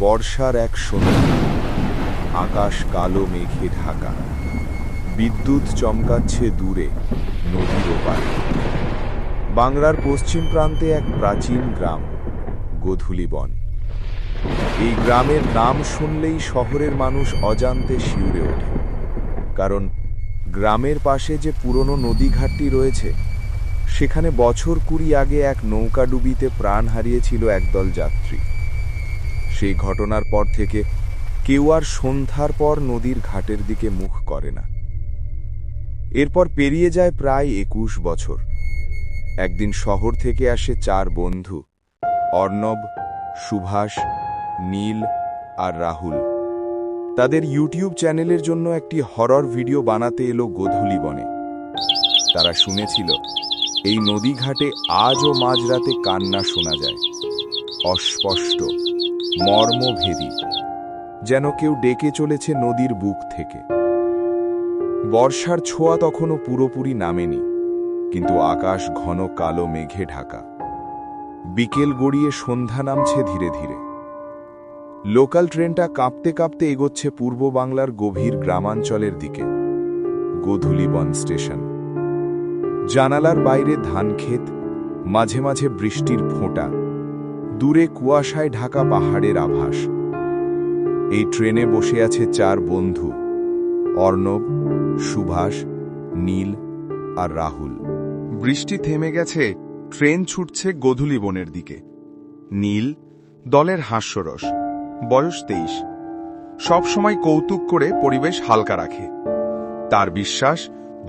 বর্ষার এক সন্ধ্যা, আকাশ কালো মেঘে ঢাকা, বিদ্যুৎ চমকাচ্ছে দূরে নদীর ওপারে। বাংলার পশ্চিম প্রান্তে এক প্রাচীন গ্রাম, গোধূলিবন। এই গ্রামের নাম শুনলেই শহরের মানুষ অজান্তে শিউরে ওঠে, কারণ গ্রামের পাশে যে পুরনো নদীঘাটটি রয়েছে, সেখানে বছর 20 আগে এক নৌকাডুবিতে প্রাণ হারিয়েছিল একদল যাত্রী। সেই ঘটনার পর থেকে কেউ আর সন্ধ্যার পর নদীর ঘাটের দিকে মুখ করে না। এরপর পেরিয়ে যায় প্রায় 21 বছর। একদিন শহর থেকে আসে 4 বন্ধু, অর্ণব, সুভাষ, নীল আর রাহুল। তাদের ইউটিউব চ্যানেলের জন্য একটি হরর ভিডিও বানাতে এলো গোধূলিবনে। তারা শুনেছিল এই নদীঘাটে আজও মাঝরাতে কান্না শোনা যায়, অস্পষ্ট, মর্মভেদী, যেন কেউ ডেকে চলেছে নদীর বুক থেকে। বর্ষার ছোঁয়া তখনও পুরোপুরি নামেনি, কিন্তু আকাশ ঘন কালো মেঘে ঢাকা। বিকেল গড়িয়ে সন্ধ্যা নামছে ধীরে ধীরে। লোকাল ট্রেনটা কাঁপতে কাঁপতে এগোচ্ছে পূর্ব বাংলার গভীর গ্রামাঞ্চলের দিকে, গোধূলিবন স্টেশন। জানালার বাইরে ধানক্ষেত, মাঝে মাঝে বৃষ্টির ফোঁটা, দূরে কুয়াশায় ঢাকা পাহাড়ের আভাস। এই ট্রেনে বসে আছে 4 বন্ধু, অর্ণব, সুভাষ, নীল আর রাহুল। বৃষ্টি থেমে গেছে, ট্রেন ছুটছে গোধূলিবনের দিকে। নীল, দলের হাস্যরস, বয়স 23, সবসময় কৌতুক করে পরিবেশ হালকা রাখে। তার বিশ্বাস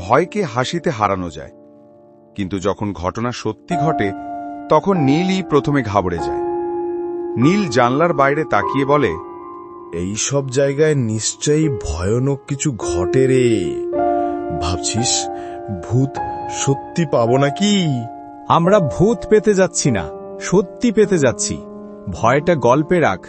ভয়কে হাসিতে হারানো যায়। কিন্তু যখন ঘটনা সত্যি ঘটে, তখন নীলই প্রথমে ঘাবড়ে যায়। নীল জানলার বাইরে তাকিয়ে বলে, এই সব জায়গায় নিশ্চয়ই ভয়ানক কিছু ঘটে রে। ভাবছিস ভূত সত্যি পাবো নাকি? আমরা ভূত পেতে যাচ্ছি না, সত্যি পেতে যাচ্ছি। ভয়টা গল্পে রাখ,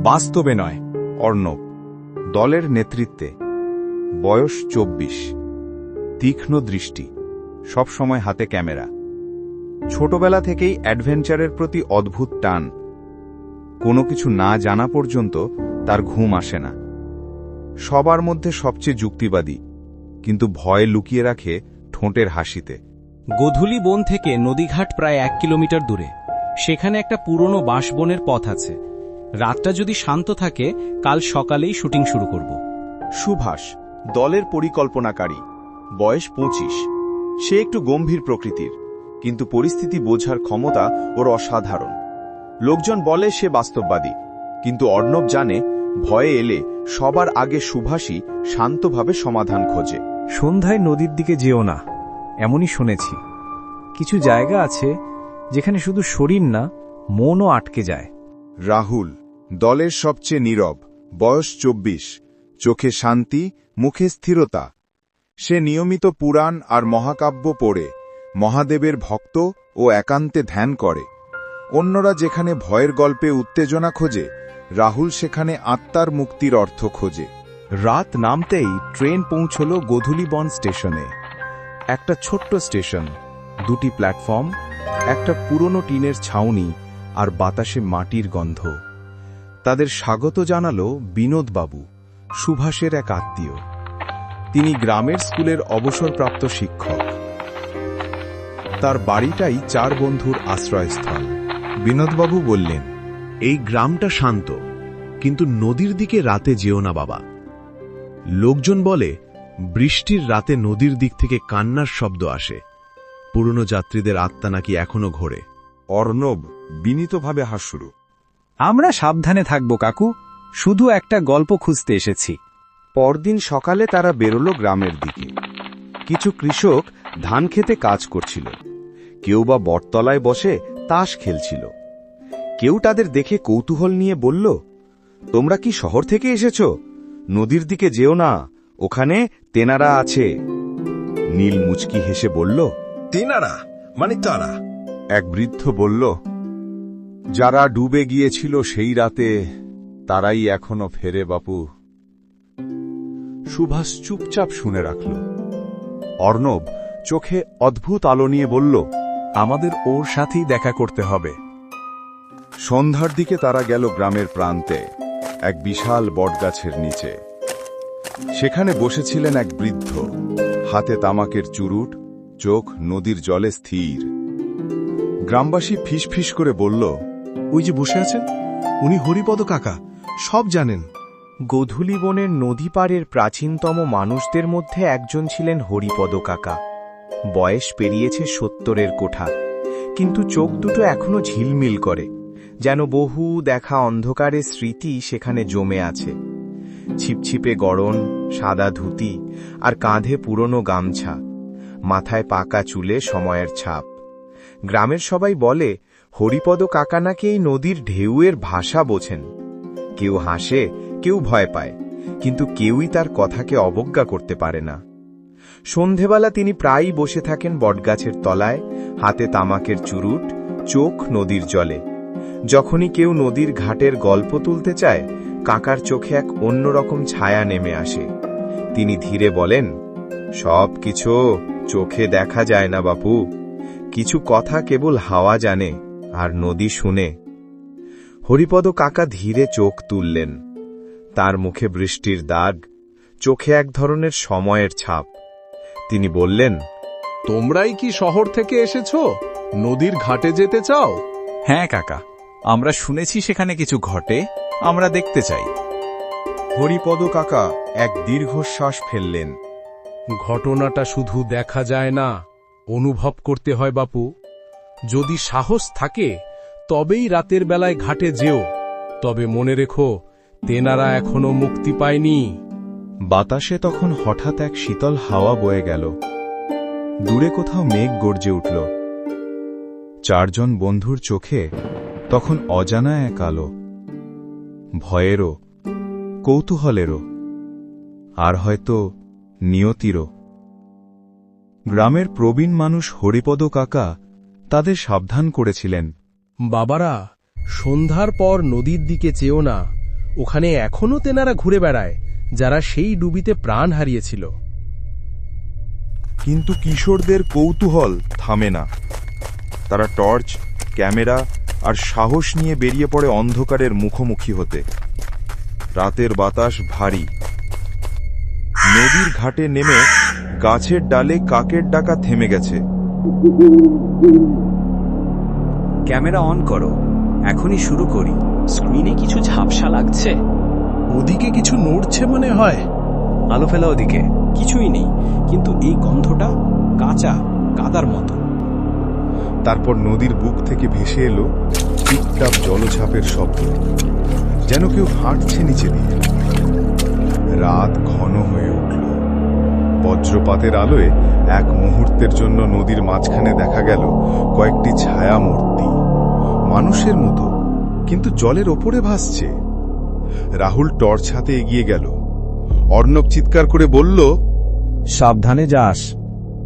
বাস্তবে নয়। অর্ণব, দলের নেতৃত্বে, বয়স 24, তীক্ষ্ণ দৃষ্টি, সবসময় হাতে ক্যামেরা। ছোটবেলা থেকেই অ্যাডভেঞ্চারের প্রতি অদ্ভুত টান। কোনো কিছু না জানা পর্যন্ত তার ঘুম আসে না। সবার মধ্যে সবচেয়ে যুক্তিবাদী, কিন্তু ভয় লুকিয়ে রাখে ঠোঁটের হাসিতে। গোধূলিবন থেকে নদীঘাট প্রায় 1 কিলোমিটার দূরে। সেখানে একটা পুরনো বাঁশবনের পথ আছে। রাতটা যদি শান্ত থাকে, কাল সকালেই শুটিং শুরু করব। সুভাষ, দলের পরিকল্পনাকারী, বয়স 25। সে একটু গম্ভীর প্রকৃতির, কিন্তু পরিস্থিতি বোঝার ক্ষমতা ওর অসাধারণ। লোকজন বলে সে বাস্তববাদী, কিন্তু অর্ণব জানে ভয়ে এলে সবার আগে সুভাষই শান্তভাবে সমাধান খোঁজে। সন্ধ্যায় নদীর দিকে যেও না, এমনই শুনেছি। কিছু জায়গা আছে যেখানে শুধু শরীর না, মনও আটকে যায়। রাহুল, দলের সবচেয়ে নীরব, বয়স 24, চোখে শান্তি, মুখে স্থিরতা। সে নিয়মিত পুরাণ আর মহাকাব্য পড়ে, মহাদেবের ভক্ত ও একান্তে ধ্যান করে। অন্যরা যেখানে ভয়ের গল্পে উত্তেজনা খোঁজে, রাহুল সেখানে আত্মার মুক্তির অর্থ খোঁজে। রাত নামতেই ট্রেন পৌঁছল গোধূলিবন স্টেশনে। একটা ছোট্ট স্টেশন, 2টি প্ল্যাটফর্ম, একটা পুরনো টিনের ছাউনি আর বাতাসে মাটির গন্ধ। তাদের স্বাগত জানালো বিনোদবাবু, সুভাষের এক আত্মীয়। তিনি গ্রামের স্কুলের অবসরপ্রাপ্ত শিক্ষক। তার বাড়িটাই 4 বন্ধুর আশ্রয়স্থল। বিনোদবাবু বললেন, এই গ্রামটা শান্ত, কিন্তু নদীর দিকে রাতে যেও না বাবা। লোকজন বলে বৃষ্টির রাতে নদীর দিক থেকে কান্নার শব্দ আসে। পুরনো যাত্রীদের আত্মা নাকি এখনো ঘোরে। অর্ণব বিনীতভাবে হাসুরু, আমরা সাবধানে থাকব কাকু, শুধু একটা গল্প খুঁজতে এসেছি। পরদিন সকালে তারা বেরোল গ্রামের দিকে। কিছু কৃষক ধান খেতে কাজ করছিল, কেউ বা বটতলায় বসে তাস খেলছিল। কেউ তাদের দেখে কৌতূহল নিয়ে বলল, তোমরা কি শহর থেকে এসেছ? নদীর দিকে যেও না, ওখানে তেনারা আছে। নীল মুচকি হেসে বলল, তেনারা মানে তারা? এক বৃদ্ধ বলল, যারা ডুবে গিয়েছিল সেই রাতে, তারাই এখনো ফেরে বাপু। সুভাষ চুপচাপ শুনে রাখল। অর্ণব চোখে অদ্ভুত আলো নিয়ে বলল, আমাদের ওর সাথেই দেখা করতে হবে। সন্ধ্যার দিকে তারা গেল গ্রামের প্রান্তে। এক বিশাল বটগাছের নিচে। সেখানে বসেছিলেন এক বৃদ্ধ, হাতে তামাকের চুরুট, চোখ নদীর জলে স্থির। গ্রামবাসী ফিসফিস করে বলল, ওই যে বসে আছেন, উনি হরিপদ কাকা, সব জানেন। গোধূলি বনের নদী পাড়ের প্রাচীনতম মানুষদের মধ্যে একজন ছিলেন হরিপদ কাকা। বয়স পেরিয়েছে 70-এর কোঠা, কিন্তু চোখ দুটো এখনো ঝিলমিল করে, যেন বহু দেখা অন্ধকারের স্মৃতি সেখানে জমে আছে। ছিপছিপে গড়ন, সাদা ধুতি আর কাঁধে পুরনো গামছা, মাথায় পাকা চুলে সময়ের ছাপ। গ্রামের সবাই বলে হরিপদ কাকা নাকি এই নদীর ঢেউয়ের ভাষা বোঝেন। কেউ হাসে, কেউ ভয় পায়, কিন্তু কেউই তার কথাকে অবজ্ঞা করতে পারে না। সন্ধেবেলা তিনি প্রায়ই বসে থাকেন বটগাছের তলায়, হাতে তামাকের চুরুট, চোখ নদীর জলে। যখনই কেউ নদীর ঘাটের গল্প তুলতে চায়, কাকার চোখে এক অন্যরকম ছায়া নেমে আসে। তিনি ধীরে বলেন, সব কিছু চোখে দেখা যায় না বাপু, কিছু কথা কেবল হাওয়া জানে আর নদী শুনে। হরিপদ কাকা ধীরে চোখ তুললেন। তার মুখে বৃষ্টির দাগ, চোখে এক ধরনের সময়ের ছাপ। তিনি বললেন, তোমরাই কি শহর থেকে এসেছো? নদীর ঘাটে যেতে চাও? হ্যাঁ কাকা, আমরা শুনেছি সেখানে কিছু ঘটে, আমরা দেখতে চাই। হরিপদ কাকা এক দীর্ঘশ্বাস ফেললেন। ঘটনাটা শুধু দেখা যায় না, অনুভব করতে হয় বাপু। যদি সাহস থাকে তবেই রাতের বেলায় ঘাটে যেও, তবে মনে রেখো তেনারা এখনো মুক্তি পায়নি। বাতাসে তখন হঠাৎ এক শীতল হাওয়া বয়ে গেল। দূরে কোথাও মেঘ গর্জে উঠল। চারজন বন্ধুর চোখে তখন অজানা এক আলো, ভয়েরও, কৌতূহলেরও, আর হয়তো নিয়তিরও। গ্রামের প্রবীণ মানুষ হরিপদ কাকা তাদের সাবধান করেছিলেন, বাবারা, সন্ধ্যার পর নদীর দিকে চেও না, ওখানে এখনো তেনারা ঘুরে বেড়ায় যারা সেই ডুবিতে প্রাণ হারিয়েছিল। কিন্তু কিশোরদের কৌতূহল থামে না। তারা টর্চ, ক্যামেরা আর সাহস নিয়ে বেরিয়ে পড়ে অন্ধকারের মুখোমুখি হতে। রাতের বাতাস ভারী। নদীর ঘাটে নেমে গাছের ডালে কাকের ডাকা থেমে গেছে। ক্যামেরা অন করো, এখনই শুরু করি। স্ক্রিনে কিছু ঝাপসা লাগছে। ওদিকে কিছু নড়ছে মনে হয়। আলো ফেলা ওদিকে কিছুই নেই, কিন্তু এই গন্ধটা কাঁচা কাদার মতো। তারপর নদীর বুক থেকে ভেসে এলো টিপটাপ জলছাপের শব্দ, যেন কেউ হাঁটছে নিচে দিয়ে। রাত ঘন হয়ে উঠল। বজ্রপাতের আলোয় এক মুহূর্তের জন্য নদীর মাঝখানে দেখা গেল কয়েকটি ছায়া মূর্তি, মানুষের মতো, কিন্তু জলের ওপরে ভাসছে। রাহুল টর্চ হাতে এগিয়ে গেল। অর্ণব চিৎকার করে বলল, সাবধানে যাস।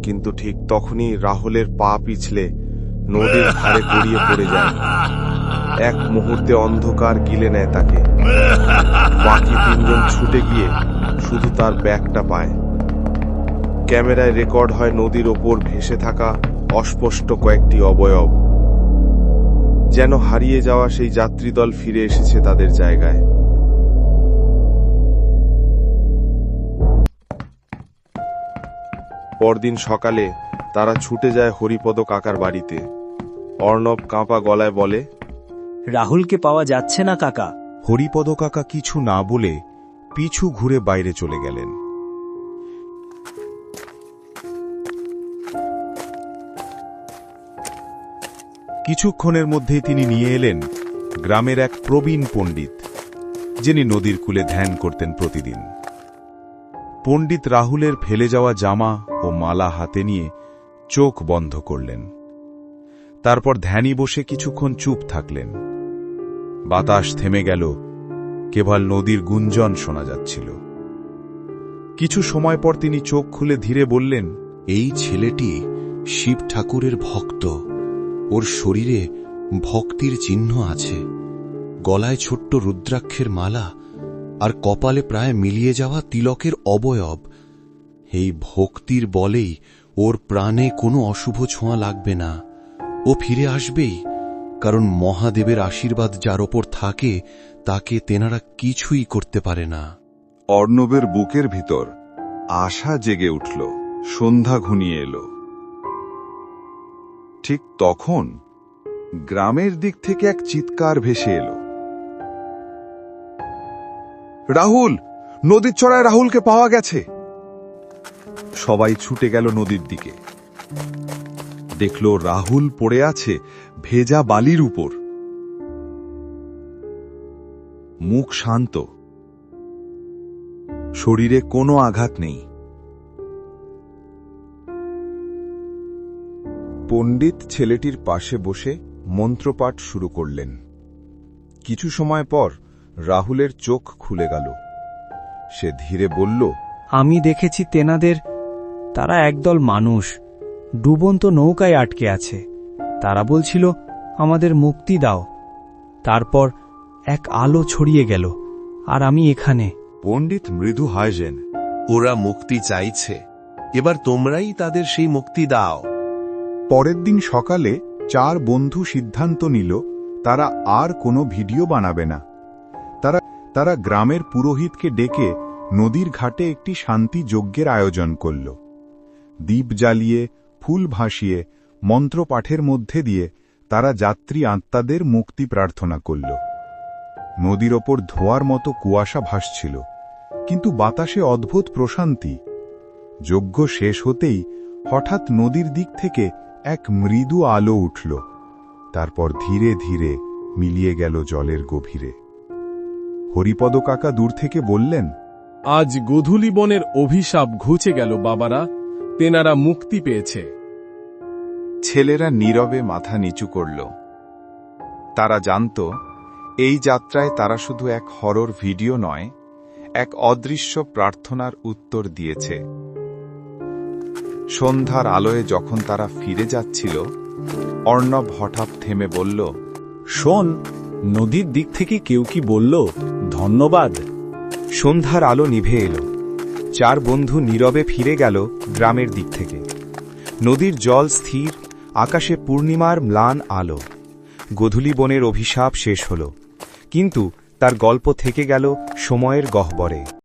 কিন্তু ঠিক তখনই রাহুলের পা পিছলে নদীর ধারে গড়িয়ে পড়ে যায়। এক মুহূর্তে অন্ধকার গিলে নেয় তাকে। বাকি তিনজন ছুটে গিয়ে শুধু তার ব্যাগটা পায়। ক্যামেরায় রেকর্ড হয় নদীর ওপর ভেসে থাকা অস্পষ্ট কয়েকটি অবয়ব, যেন হারিয়ে যাওয়া সেই যাত্রীদল ফিরে এসেছে তাদের জায়গায়। পরদিন সকালে তারা ছুটে যায় হরিপদ কাকার বাড়িতে। অর্ণব কাঁপা গলায় বলে, রাহুলকে পাওয়া যাচ্ছে না কাকা। হরিপদ কাকা কিছু না বলে পিছু ঘুরে বাইরে চলে গেলেন। কিছুক্ষণের মধ্যেই তিনি নিয়ে এলেন গ্রামের এক প্রবীণ পণ্ডিত, যিনি নদীর কূলে ধ্যান করতেন প্রতিদিন। পণ্ডিত রাহুলের ফেলে যাওয়া জামা ও মালা হাতে নিয়ে চোখ বন্ধ করলেন। তারপর ধ্যানী বসে কিছুক্ষণ চুপ থাকলেন। বাতাস থেমে গেল, কেবল নদীর গুঞ্জন শোনা যাচ্ছিল। কিছু সময় পর তিনি চোখ খুলে ধীরে বললেন, এই ছেলেটি শিব ঠাকুরের ভক্ত। ওর শরীরে ভক্তির চিহ্ন আছে, গলায় ছোট্ট রুদ্রাক্ষের মালা আর কপালে প্রায় মিলিয়ে যাওয়া তিলকের অবয়ব। এই ভক্তির বলেই ওর প্রাণে কোনো অশুভ ছোঁয়া লাগবে না। ও ফিরে আসবেই, কারণ মহাদেবের আশীর্বাদ যার ওপর থাকে তাকে তেনারা কিছুই করতে পারে না। অর্ণবের বুকের ভিতর আশা জেগে উঠল। সন্ধ্যা ঘনিয়ে এলো। ঠিক তখন গ্রামের দিক থেকে এক চিৎকার ভেসে এলো, রাহুল! নদীর চড়ায় রাহুলকে পাওয়া গেছে। সবাই ছুটে গেল নদীর দিকে। দেখল রাহুল পড়ে আছে ভেজা বালির উপর, মুখ শান্ত, শরীরে কোনো আঘাত নেই। পণ্ডিত ছেলেটির পাশে বসে মন্ত্রপাঠ শুরু করলেন। কিছু সময় পর রাহুলের চোখ খুলে গেল। সে ধীরে বলল, আমি দেখেছি তেনাদের, তারা একদল মানুষ ডুবন্ত নৌকায় আটকে আছে। তারা বলছিল, আমাদের মুক্তি দাও। তারপর এক আলো ছড়িয়ে গেল, আর আমি এখানে। পণ্ডিত মৃদু হাসেন। ওরা মুক্তি চাইছে, এবার তোমরাই তাদের সেই মুক্তি দাও। পরের দিন সকালে 4 বন্ধু সিদ্ধান্ত নিল তারা আর কোনো ভিডিও বানাবে না। তারা গ্রামের পুরোহিতকে ডেকে নদীর ঘাটে একটি শান্তি যজ্ঞের আয়োজন করল। দীপ জ্বালিয়ে, ফুল ভাসিয়ে, মন্ত্রপাঠের মধ্যে দিয়ে তারা যাত্রী আত্মাদের মুক্তি প্রার্থনা করল। নদীর ওপর ধোঁয়ার মতো কুয়াশা ভাসছিল, কিন্তু বাতাসে অদ্ভুত প্রশান্তি। যজ্ঞ শেষ হতেই হঠাৎ নদীর দিক থেকে এক মৃদু আলো উঠল, তারপর ধীরে ধীরে মিলিয়ে গেল জলের গভীরে। হরিপদ কাকা দূর থেকে বললেন, আজ গোধূলি বনের অভিশাপ ঘুচে গেল বাবারা, তেনারা মুক্তি পেয়েছে। ছেলেরা নীরবে মাথা নিচু করল। তারা জানত এই যাত্রায় তারা শুধু এক হরর ভিডিও নয়, এক অদৃশ্য প্রার্থনার উত্তর দিয়েছে। সন্ধ্যার আলোয় যখন তারা ফিরে যাচ্ছিল, অর্ণব হঠাৎ থেমে বলল, শোন, নদীর দিক থেকে কেউ কি বলল ধন্যবাদ? সন্ধ্যার আলো নিভে এলো। 4 বন্ধু নীরবে ফিরে গেল গ্রামের দিক থেকে। নদীর জল স্থির, আকাশে পূর্ণিমার ম্লান আলো। গোধূলি বনের অভিশাপ শেষ হল, কিন্তু তার গল্প থেকে গেল সময়ের গহ্বরে।